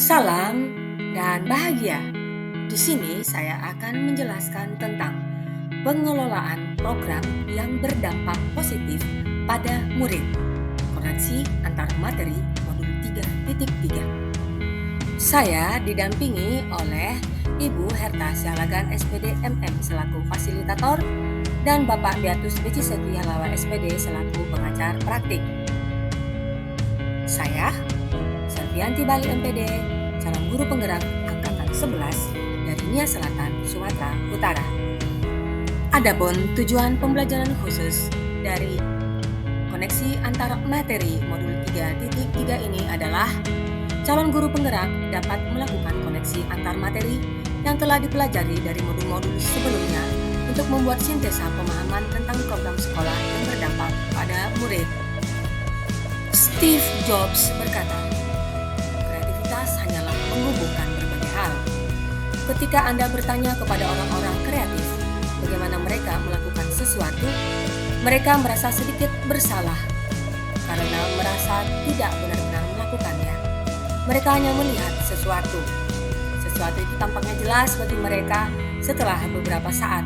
Salam dan bahagia. Di sini saya akan menjelaskan tentang pengelolaan program yang berdampak positif pada murid. Koneksi antar materi modul 3.3. Saya didampingi oleh Ibu Herta Syalagan SPD MM selaku fasilitator dan Bapak Beatus Beci Setia Lawa SPD selaku pengajar praktik. Saya Selvianti Bali MPD, calon guru penggerak angkatan 11 dari Nia Selatan, Sumatera Utara. Adapun tujuan pembelajaran khusus dari koneksi antar materi modul 3.3 ini adalah calon guru penggerak dapat melakukan koneksi antar materi yang telah dipelajari dari modul-modul sebelumnya untuk membuat sintesa pemahaman tentang program sekolah yang berdampak pada murid. Steve Jobs berkata, kreativitas hanyalah menghubungkan berbagai hal. Ketika Anda bertanya kepada orang-orang kreatif bagaimana mereka melakukan sesuatu, mereka merasa sedikit bersalah karena merasa tidak benar-benar melakukannya. Mereka hanya melihat sesuatu. Sesuatu itu tampaknya jelas bagi mereka setelah beberapa saat.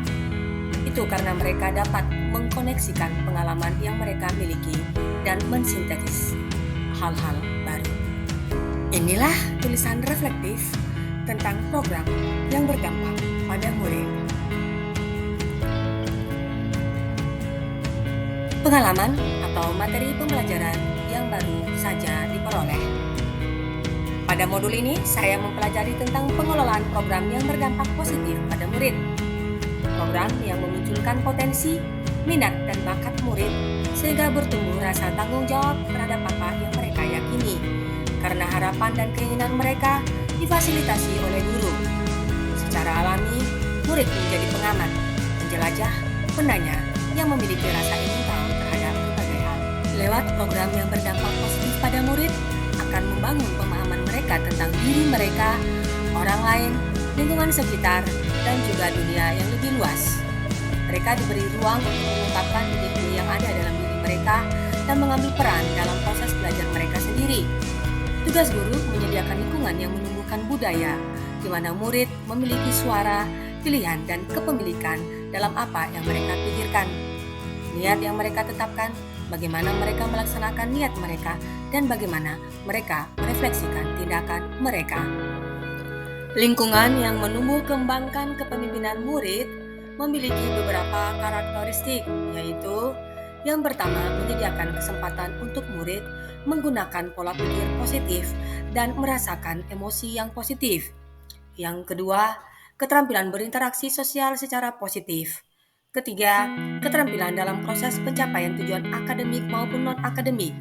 Itu karena mereka dapat mengkoneksikan pengalaman yang mereka miliki dan mensintetis hal-hal baru. Inilah tulisan reflektif tentang program yang berdampak pada murid. Pengalaman atau materi pembelajaran yang baru saja diperoleh. Pada modul ini, saya mempelajari tentang pengelolaan program yang berdampak positif pada murid. Program yang memunculkan potensi, minat, dan bakat murid sehingga bertumbuh rasa tanggung jawab terhadap apa yang mereka yakini, karena harapan dan keinginan mereka difasilitasi oleh guru. Secara alami, murid menjadi pengamat, penjelajah, penanya yang memiliki rasa ingin tahu terhadap berbagai hal. Lewat program yang berdampak positif pada murid, akan membangun pemahaman mereka tentang diri mereka, orang lain, lingkungan sekitar, dan juga dunia yang lebih luas. Mereka diberi ruang untuk mengungkapkan ide-ide yang ada dalam diri mereka dan mengambil peran dalam proses belajar mereka sendiri. Tugas guru menyediakan lingkungan yang menumbuhkan budaya, di mana murid memiliki suara, pilihan, dan kepemilikan dalam apa yang mereka pikirkan. Niat yang mereka tetapkan, bagaimana mereka melaksanakan niat mereka, dan bagaimana mereka merefleksikan tindakan mereka. Lingkungan yang menumbuh kembangkan kepemimpinan murid memiliki beberapa karakteristik, yaitu yang pertama, menyediakan kesempatan untuk murid menggunakan pola pikir positif dan merasakan emosi yang positif. Yang kedua, keterampilan berinteraksi sosial secara positif. Ketiga, keterampilan dalam proses pencapaian tujuan akademik maupun non-akademik.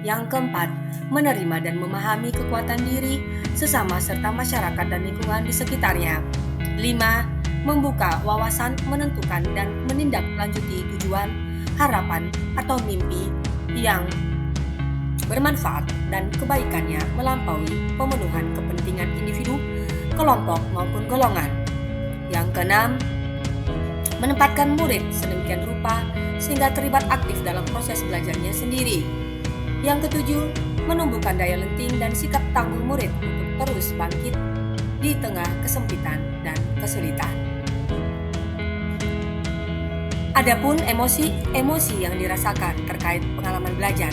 Yang keempat, menerima dan memahami kekuatan diri, sesama serta masyarakat dan lingkungan di sekitarnya. 5. Membuka wawasan, menentukan dan menindaklanjuti tujuan, harapan atau mimpi yang bermanfaat dan kebaikannya melampaui pemenuhan kepentingan individu, kelompok maupun golongan. Yang keenam, menempatkan murid sedemikian rupa sehingga terlibat aktif dalam proses belajarnya sendiri. Yang ketujuh, menumbuhkan daya lenting dan sikap tangguh murid untuk terus bangkit di tengah kesempitan dan kesulitan. Adapun emosi yang dirasakan terkait pengalaman belajar.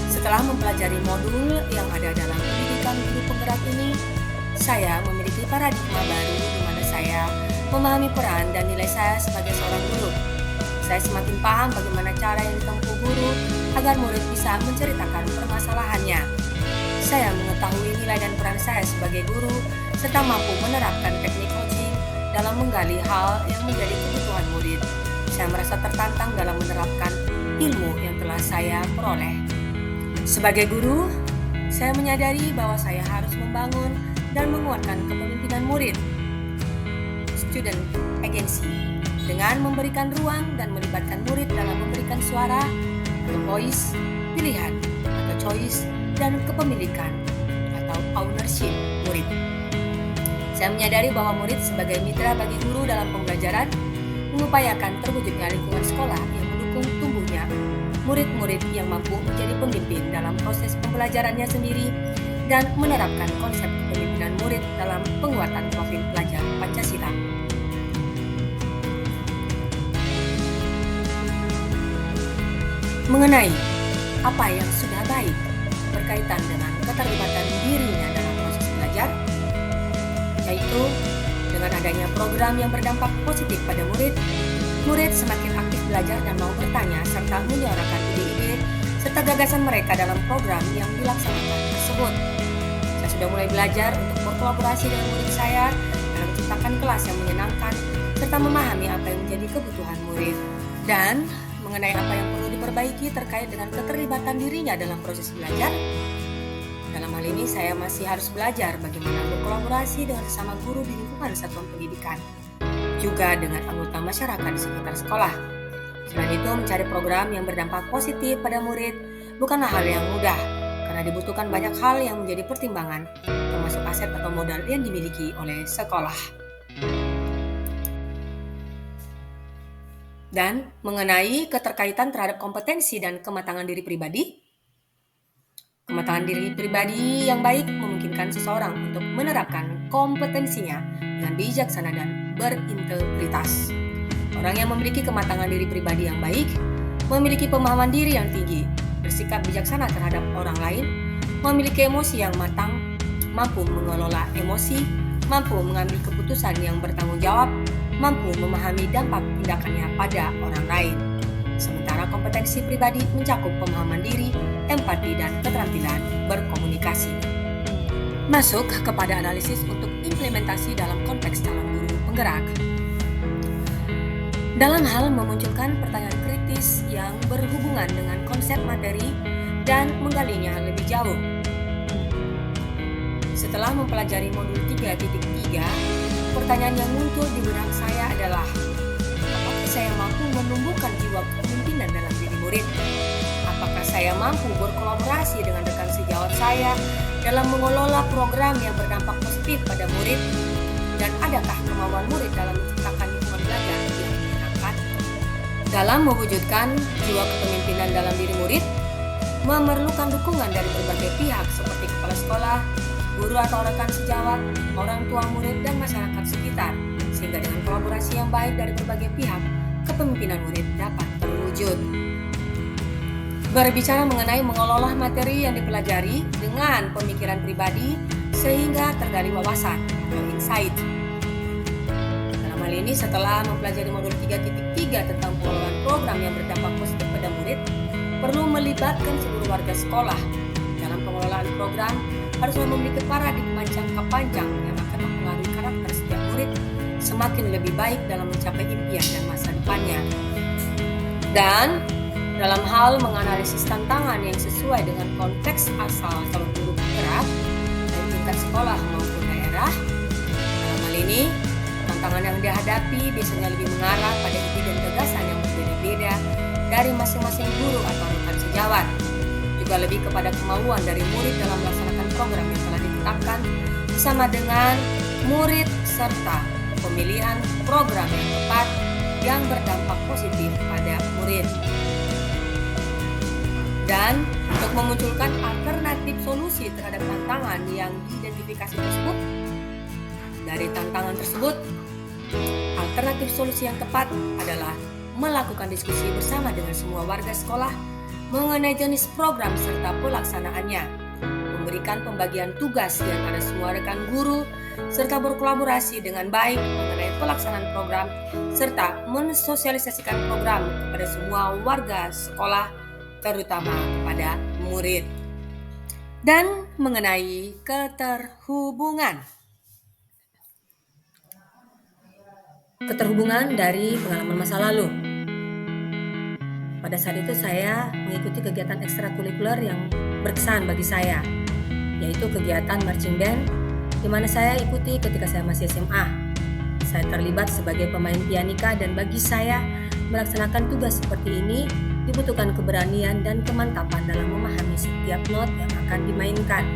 Setelah mempelajari modul yang ada dalam pendidikan guru penggerak ini, saya memiliki paradigma baru di mana saya memahami peran dan nilai saya sebagai seorang guru. Saya semakin paham bagaimana cara yang ditempuh guru agar murid bisa menceritakan permasalahannya. Saya mengetahui nilai dan peran saya sebagai guru serta mampu menerapkan teknik coaching dalam menggali hal yang menjadi kebutuhan murid. Saya merasa tertantang dalam menerapkan ilmu yang telah saya peroleh. Sebagai guru, saya menyadari bahwa saya harus membangun dan menguatkan kepemimpinan murid. Student agency dengan memberikan ruang dan melibatkan murid dalam memberikan suara atau voice, pilihan atau choice, dan kepemilikan atau ownership murid. Saya menyadari bahwa murid sebagai mitra bagi guru dalam pembelajaran mengupayakan terwujudnya lingkungan sekolah yang mendukung tumbuhnya murid-murid yang mampu menjadi pemimpin dalam proses pembelajarannya sendiri dan menerapkan konsep kepemimpinan murid dalam penguatan profil pelajar Pancasila. Mengenai apa yang sudah baik berkaitan dengan keterlibatan dirinya dalam proses belajar, yaitu dengan adanya program yang berdampak positif pada murid, murid semakin aktif belajar dan mau bertanya serta menyuarakan ide-ide serta gagasan mereka dalam program yang dilaksanakan tersebut. Saya sudah mulai belajar untuk berkolaborasi dengan murid saya dalam menciptakan kelas yang menyenangkan serta memahami apa yang menjadi kebutuhan murid. Dan mengenai apa yang perlu diperbaiki terkait dengan keterlibatan dirinya dalam proses belajar, dalam hal ini saya masih harus belajar bagaimana berkolaborasi dengan sesama guru di lingkungan satuan pendidikan, juga dengan anggota masyarakat di sekitar sekolah. Selain itu, mencari program yang berdampak positif pada murid bukanlah hal yang mudah, karena dibutuhkan banyak hal yang menjadi pertimbangan, termasuk aset atau modal yang dimiliki oleh sekolah. Dan mengenai keterkaitan terhadap kompetensi dan kematangan diri pribadi, kematangan diri pribadi yang baik memungkinkan seseorang untuk menerapkan kompetensinya dengan bijaksana dan berintegritas. Orang yang memiliki kematangan diri pribadi yang baik memiliki pemahaman diri yang tinggi, bersikap bijaksana terhadap orang lain, memiliki emosi yang matang, mampu mengelola emosi, mampu mengambil keputusan yang bertanggung jawab, mampu memahami dampak tindakannya pada orang lain. Sementara kompetensi pribadi mencakup pemahaman diri, empati, dan keterampilan berkomunikasi. Masuk kepada analisis untuk implementasi dalam konteks calon guru penggerak. Dalam hal memunculkan pertanyaan kritis yang berhubungan dengan konsep materi dan menggalinya lebih jauh. Setelah mempelajari modul 3.3, pertanyaan yang muncul di benak saya adalah, apakah saya mampu menumbuhkan jiwa kepemimpinan dalam diri murid? Apakah saya mampu berkolaborasi dengan rekan sejawat saya dalam mengelola program yang berdampak positif pada murid? Dan adakah kemauan murid dalam menciptakan lingkungan belajar yang menyenangkan? Dalam mewujudkan jiwa kepemimpinan dalam diri murid, memerlukan dukungan dari berbagai pihak seperti kepala sekolah, guru atau rekan sejawat, orang tua murid, dan masyarakat sekitar, sehingga dengan kolaborasi yang baik dari berbagai pihak, kepemimpinan murid dapat terwujud. Berbicara mengenai mengelola materi yang dipelajari dengan pemikiran pribadi sehingga tergali wawasan atau insight. Dalam hal ini, setelah mempelajari modul 3.3 tentang pengelolaan program yang berdampak positif pada murid, perlu melibatkan seluruh warga sekolah. Dalam pengelolaan program, haruslah memiliki paradigma jangka panjang yang akan mempengaruhi karakter setiap murid semakin lebih baik dalam mencapai impian dan masa depannya. Dan dalam hal menganalisis tantangan yang sesuai dengan konteks asal calon guru penggerak dari tingkat sekolah maupun daerah, dalam hal ini tantangan yang dihadapi biasanya lebih mengarah pada ide dan gagasan yang berbeda-beda dari masing-masing guru atau rekan sejawat, juga lebih kepada kemauan dari murid dalam melaksanakan program yang telah ditetapkan bersama dengan murid serta pemilihan program yang tepat yang berdampak positif pada murid. Dan untuk memunculkan alternatif solusi terhadap tantangan yang diidentifikasi tersebut, dari tantangan tersebut, alternatif solusi yang tepat adalah melakukan diskusi bersama dengan semua warga sekolah mengenai jenis program serta pelaksanaannya, memberikan pembagian tugas di antara semua rekan guru, serta berkolaborasi dengan baik mengenai pelaksanaan program, serta mensosialisasikan program kepada semua warga sekolah, terutama kepada murid. Dan mengenai keterhubungan dari pengalaman masa lalu. Pada saat itu saya mengikuti kegiatan ekstrakurikuler yang berkesan bagi saya, yaitu kegiatan marching band, di mana saya ikuti ketika saya masih SMA. Saya terlibat sebagai pemain pianika dan bagi saya melaksanakan tugas seperti ini dibutuhkan keberanian dan kemantapan dalam memahami setiap not yang akan dimainkan.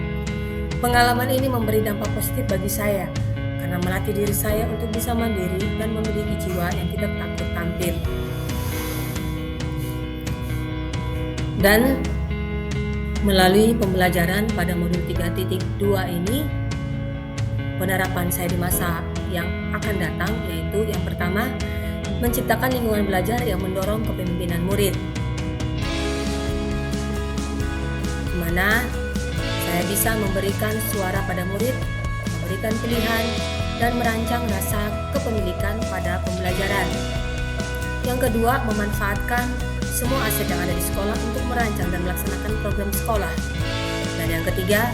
Pengalaman ini memberi dampak positif bagi saya karena melatih diri saya untuk bisa mandiri dan memiliki jiwa yang tidak takut tampil. Dan Melalui pembelajaran pada modul 3.2 ini, penerapan saya di masa yang akan datang yaitu yang pertama, menciptakan lingkungan belajar yang mendorong kepemimpinan murid, di mana saya bisa memberikan suara pada murid, memberikan pilihan, dan merancang rasa kepemilikan pada pembelajaran. Yang kedua, memanfaatkan semua aset yang ada di sekolah untuk merancang dan melaksanakan program sekolah. Dan yang ketiga,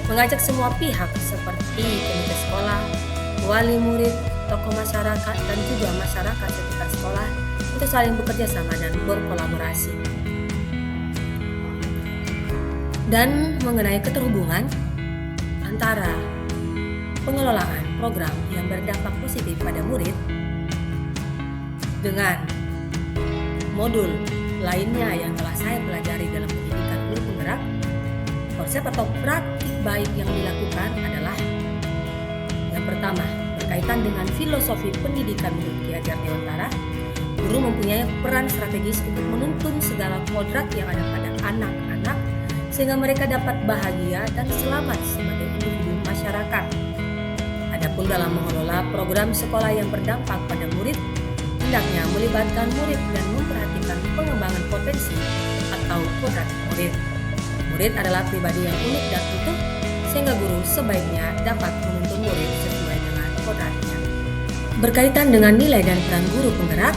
mengajak semua pihak seperti komite sekolah, wali murid, tokoh masyarakat, dan juga masyarakat sekitar sekolah untuk saling bekerja sama dan berkolaborasi. Dan mengenai keterhubungan antara pengelolaan program yang berdampak positif pada murid dengan modul lainnya yang telah saya pelajari dalam pendidikan guru penggerak, konsep atau praktik baik yang dilakukan adalah yang pertama, berkaitan dengan filosofi pendidikan menurut Ki Hajar Dewantara. Guru mempunyai peran strategis untuk menuntun segala kodrat yang ada pada anak-anak sehingga mereka dapat bahagia dan selamat sebagai individu masyarakat. Adapun dalam mengelola program sekolah yang berdampak pada murid, hendaknya melibatkan murid dan memperhatikan pengembangan potensi atau kodrat murid. Murid adalah pribadi yang unik dan utuh, sehingga guru sebaiknya dapat menuntun murid sesuai dengan kodratnya. Berkaitan dengan nilai dan peran guru penggerak,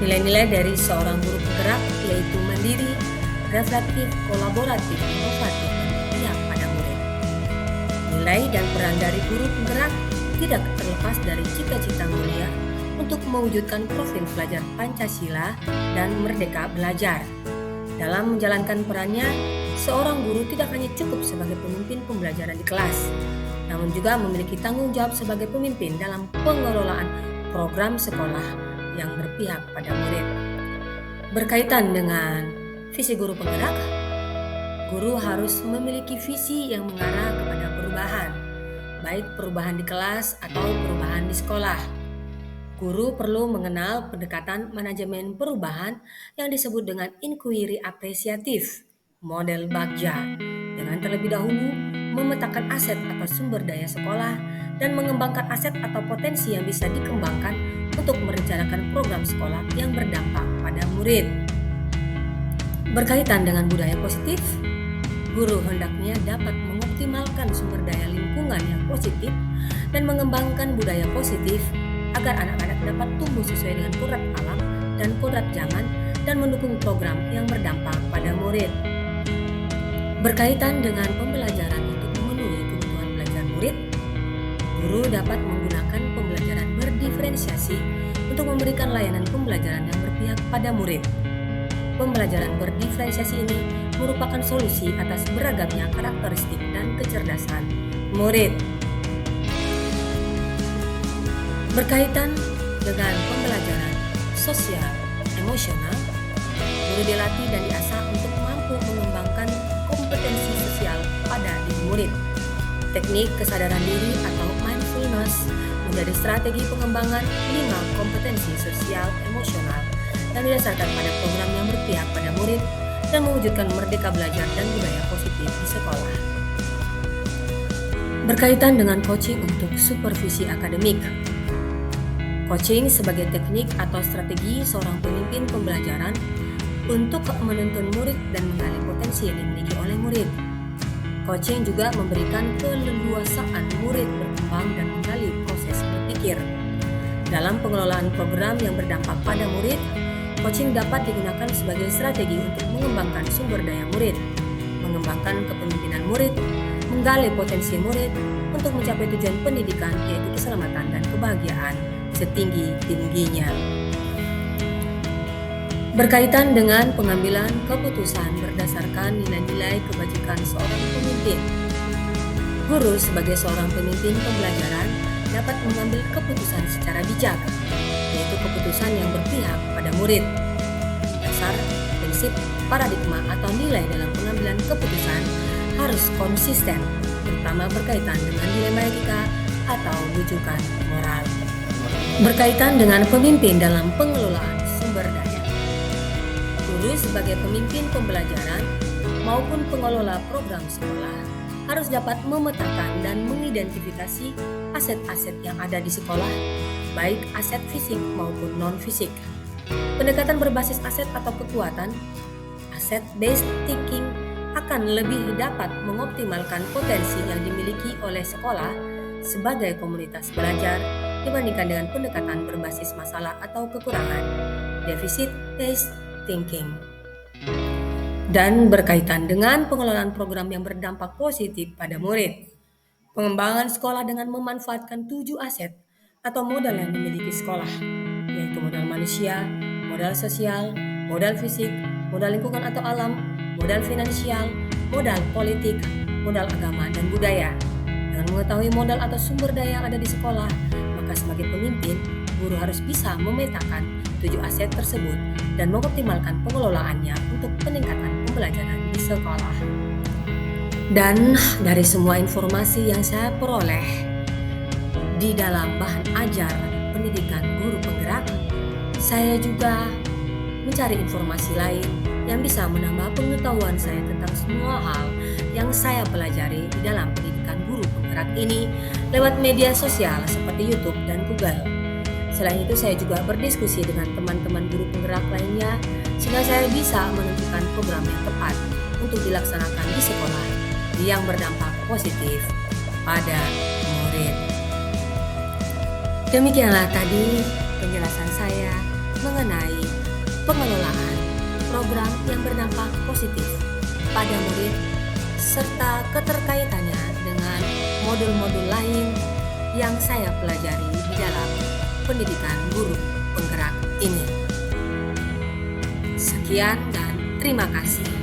nilai-nilai dari seorang guru penggerak yaitu mandiri, reflektif, kolaboratif, inovatif, dan berpihak pada murid. Nilai dan peran dari guru penggerak tidak terlepas dari cita-cita mulia untuk mewujudkan profil pelajar Pancasila dan merdeka belajar. Dalam menjalankan perannya, seorang guru tidak hanya cukup sebagai pemimpin pembelajaran di kelas, namun juga memiliki tanggung jawab sebagai pemimpin dalam pengelolaan program sekolah yang berpihak pada murid. Berkaitan dengan visi guru penggerak, guru harus memiliki visi yang mengarah kepada perubahan, baik perubahan di kelas atau perubahan di sekolah. Guru perlu mengenal pendekatan manajemen perubahan yang disebut dengan inquiry apresiatif, model Bagja, dengan terlebih dahulu memetakan aset atau sumber daya sekolah dan mengembangkan aset atau potensi yang bisa dikembangkan untuk merencanakan program sekolah yang berdampak pada murid. Berkaitan dengan budaya positif, guru hendaknya dapat mengoptimalkan sumber daya lingkungan yang positif dan mengembangkan budaya positif agar anak-anak dapat tumbuh sesuai dengan kodrat alam dan kodrat zaman dan mendukung program yang berdampak pada murid. Berkaitan dengan pembelajaran untuk memenuhi kebutuhan belajar murid, guru dapat menggunakan pembelajaran berdiferensiasi untuk memberikan layanan pembelajaran yang berpihak pada murid. Pembelajaran berdiferensiasi ini merupakan solusi atas beragamnya karakteristik dan kecerdasan murid. Berkaitan dengan pembelajaran sosial emosional, guru dilatih dan diasah untuk mampu mengembangkan kompetensi sosial pada diri murid. Teknik kesadaran diri atau mindfulness menjadi strategi pengembangan 5 kompetensi sosial emosional yang didasarkan pada program yang berpihak pada murid dan mewujudkan merdeka belajar dan budaya positif di sekolah. Berkaitan dengan coaching untuk supervisi akademik, coaching sebagai teknik atau strategi seorang pemimpin pembelajaran untuk menuntun murid dan menggali potensi yang dimiliki oleh murid. Coaching juga memberikan keleluasaan murid berkembang dan menggali proses berpikir. Dalam pengelolaan program yang berdampak pada murid, coaching dapat digunakan sebagai strategi untuk mengembangkan sumber daya murid, mengembangkan kepemimpinan murid, menggali potensi murid untuk mencapai tujuan pendidikan yaitu keselamatan dan kebahagiaan setinggi-tingginya. Berkaitan dengan pengambilan keputusan berdasarkan nilai-nilai kebajikan seorang pemimpin, guru sebagai seorang pemimpin pembelajaran dapat mengambil keputusan secara bijak, yaitu keputusan yang berpihak pada murid. Dasar, prinsip, paradigma atau nilai dalam pengambilan keputusan harus konsisten, terutama berkaitan dengan dilema etika atau rujukan moral. Berkaitan dengan pemimpin dalam pengelolaan sumber daya, guru sebagai pemimpin pembelajaran maupun pengelola program sekolah harus dapat memetakan dan mengidentifikasi aset-aset yang ada di sekolah, baik aset fisik maupun non-fisik. Pendekatan berbasis aset atau kekuatan, asset-based thinking, akan lebih dapat mengoptimalkan potensi yang dimiliki oleh sekolah sebagai komunitas belajar dibandingkan dengan pendekatan berbasis masalah atau kekurangan, deficit-based thinking. Dan berkaitan dengan pengelolaan program yang berdampak positif pada murid. Pengembangan sekolah dengan memanfaatkan 7 aset atau modal yang dimiliki sekolah, yaitu modal manusia, modal sosial, modal fisik, modal lingkungan atau alam, modal finansial, modal politik, modal agama dan budaya. Dengan mengetahui modal atau sumber daya yang ada di sekolah, maka sebagai pemimpin, guru harus bisa memetakan 7 aset tersebut dan mengoptimalkan pengelolaannya untuk peningkatan pembelajaran di sekolah. Dan dari semua informasi yang saya peroleh di dalam bahan ajar pendidikan guru penggerak, saya juga mencari informasi lain yang bisa menambah pengetahuan saya tentang semua hal yang saya pelajari di dalam pendidikan guru penggerak ini lewat media sosial seperti YouTube dan Google. Selain itu, saya juga berdiskusi dengan teman-teman guru penggerak lainnya sehingga saya bisa menentukan program yang tepat untuk dilaksanakan di sekolah yang berdampak positif pada murid. Demikianlah tadi penjelasan saya mengenai pengelolaan program yang berdampak positif pada murid serta keterkaitannya dengan modul-modul lain yang saya pelajari di dalam pendidikan guru penggerak ini. Sekian dan terima kasih.